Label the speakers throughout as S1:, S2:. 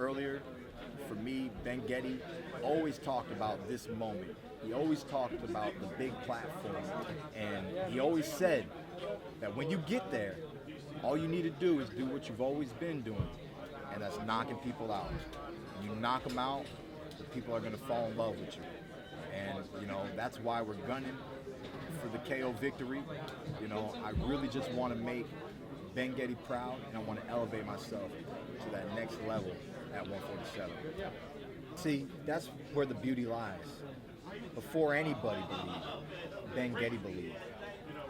S1: earlier, for me, Ben Getty always talked about this moment. He always talked about the big platform, and he always said that when you get there, all you need to do is do what you've always been doing, and that's knocking people out. You knock them out, the people are going to fall in love with you. And, that's why we're gunning for the KO victory. I really just want to make Ben Getty proud, and I want to elevate myself to that next level at 147. See, that's where the beauty lies. Before anybody believed, Ben Getty believed.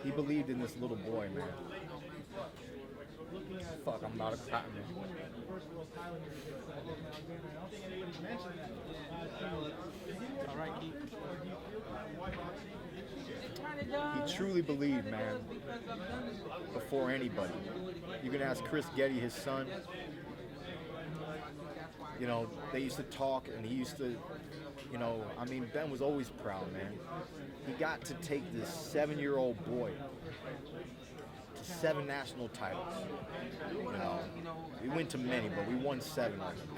S1: He believed in this little boy, man. Fuck, I'm not a cop, man.
S2: All right, Keith.
S1: He truly believed, man, before anybody. You can ask Chris Getty, his son. They used to talk, and he used to, Ben was always proud, man. He got to take this 7-year-old boy to 7 national titles. We went to many, but we won 7 of them.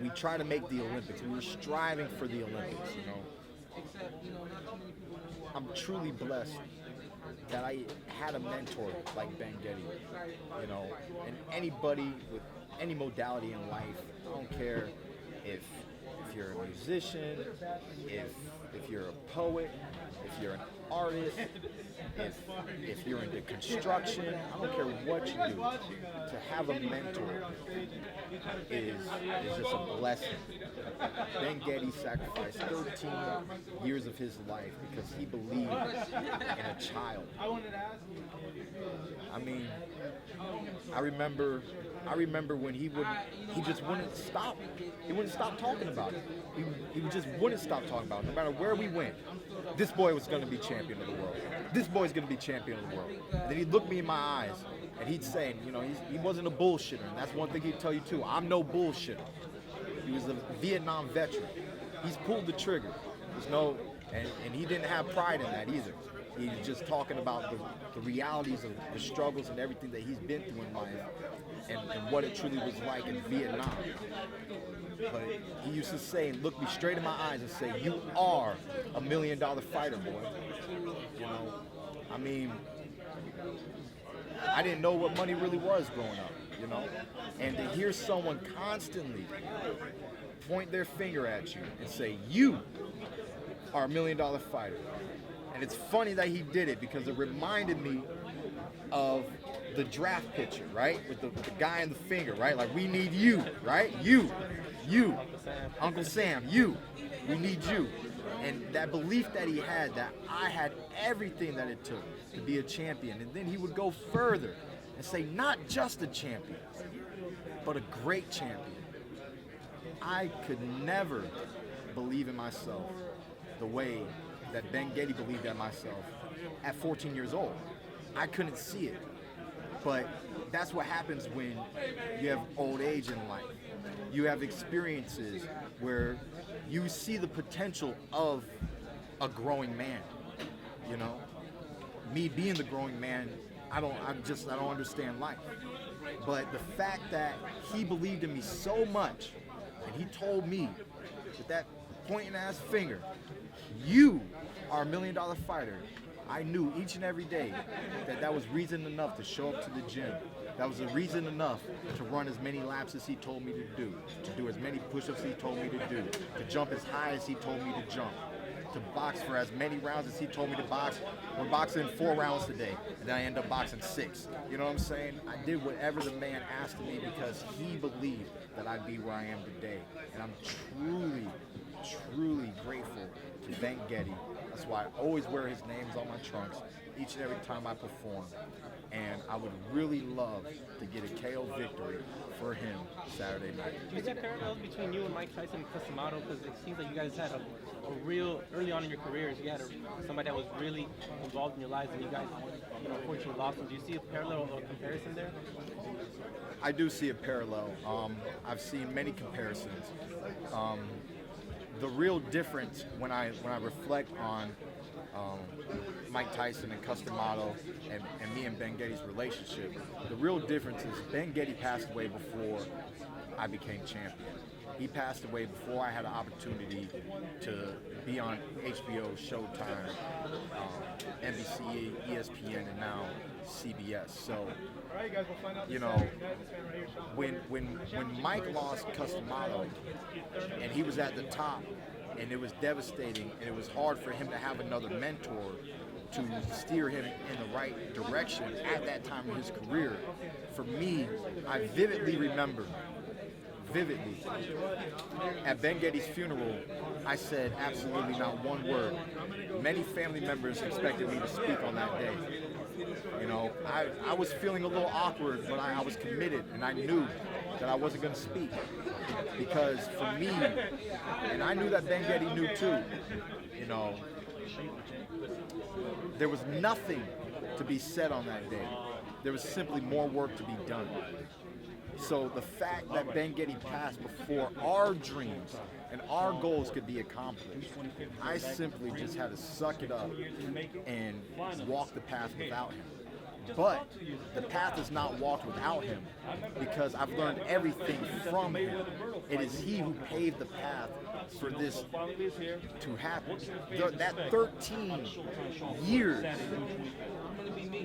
S1: We tried to make the Olympics. We were striving for the Olympics, I'm truly blessed that I had a mentor like Ben Getty, and anybody with any modality in life. I don't care if you're a musician, if you're a poet, if you're an artist, if you're into construction, I don't care what you do. To have a mentor is just a blessing. Ben Getty sacrificed 13 years of his life because he believed in a child. I remember when he just wouldn't stop. He wouldn't stop talking about it. He just wouldn't stop talking about it. No matter where we went, this boy was going to be champion of the world. This boy's going to be champion of the world. And then he'd look me in my eyes and he'd say, he wasn't a bullshitter. And that's one thing he'd tell you too. I'm no bullshitter. He was a Vietnam veteran. He's pulled the trigger. And he didn't have pride in that either. He's just talking about the realities of the struggles and everything that he's been through in life and what it truly was like in Vietnam. But he used to say, look me straight in my eyes and say, you are a $1 million fighter, boy. I didn't know what money really was growing up, And to hear someone constantly point their finger at you and say, you are a $1 million fighter. And it's funny that he did it because it reminded me of the draft picture, right? With the guy in the finger, right? Like, we need you, right? You, Uncle Sam, you. We need you. And that belief that he had, that I had everything that it took to be a champion. And then he would go further and say, not just a champion, but a great champion. I could never believe in myself the way that Ben Getty believed in myself at 14 years old. I couldn't see it. But that's what happens when you have old age in life. You have experiences where you see the potential of a growing man. Me being the growing man, I don't understand life. But the fact that he believed in me so much, and he told me with that pointing ass finger, you are a $1 million fighter. I knew each and every day that was reason enough to show up to the gym. That was a reason enough to run as many laps as he told me to do as many push-ups as he told me to do, to jump as high as he told me to jump, to box for as many rounds as he told me to box. We're boxing 4 rounds today, and then I end up boxing 6. You know what I'm saying? I did whatever the man asked of me because he believed that I'd be where I am today. And I'm truly, truly grateful to Ben Getty. That's why I always wear his names on my trunks each and every time I perform. And I would really love to get a KO victory for him Saturday night.
S2: Do you see parallels between you and Mike Tyson and Customato? Because it seems like you guys had a real, early on in your careers, you had somebody that was really involved in your lives, and you guys, unfortunately lost him. Do you see a parallel or a comparison there?
S1: I do see a parallel. I've seen many comparisons. The real difference when I reflect on Mike Tyson and Customato and me and Ben Getty's relationship. The real difference is Ben Getty passed away before I became champion. He passed away before I had an opportunity to be on HBO, Showtime, NBC, ESPN, and now CBS. So, you know, when Mike lost Customato and he was at the top, and it was devastating, and it was hard for him to have another mentor to steer him in the right direction at that time in his career. For me, I vividly remember, at Ben Getty's funeral, I said absolutely not one word. Many family members expected me to speak on that day. You know, I was feeling a little awkward, but I was committed, and I knew that I wasn't going to speak. Because for me, and I knew that Ben Getty knew too, you know, there was nothing to be said on that day. There was simply more work to be done. So the fact that Ben Getty passed before our dreams and our goals could be accomplished, I simply just had to suck it up and walk the path without him. But the path is not walked without him, because I've learned everything from him. It is he who paved the path for this to happen. That 13 years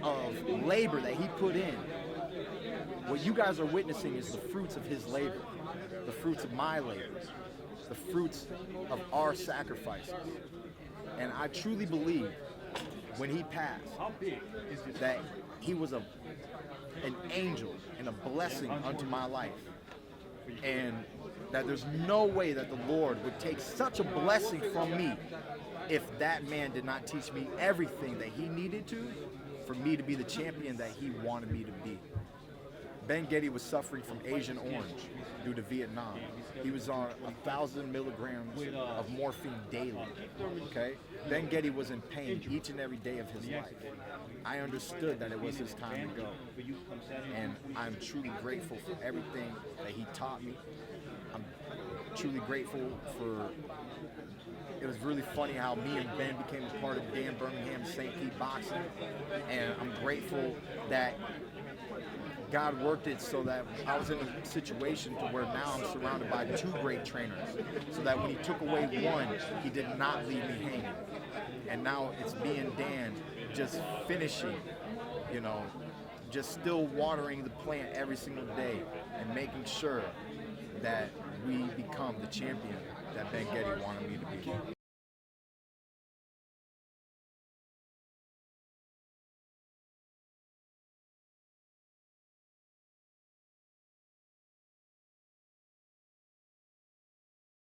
S1: of labor that he put in, what you guys are witnessing is the fruits of his labor, the fruits of my labor, the fruits of our sacrifices. And I truly believe when he passed that he was an angel and a blessing unto my life, and that there's no way that the Lord would take such a blessing from me if that man did not teach me everything that he needed to for me to be the champion that he wanted me to be. Ben Getty was suffering from Agent Orange due to Vietnam. He was on 1,000 milligrams of morphine daily, okay? Ben Getty was in pain each and every day of his life. I understood that it was his time to go. And I'm truly grateful for everything that he taught me. I'm truly grateful for, it was really funny how me and Ben became a part of Dan Birmingham's St. Pete Boxing. And I'm grateful that God worked it so that I was in a situation to where now I'm surrounded by two great trainers, so that when he took away one, he did not leave me hanging. And now it's me and Dan just finishing, you know, just still watering the plant every single day and making sure that we become the champion that Ben Getty wanted me to be.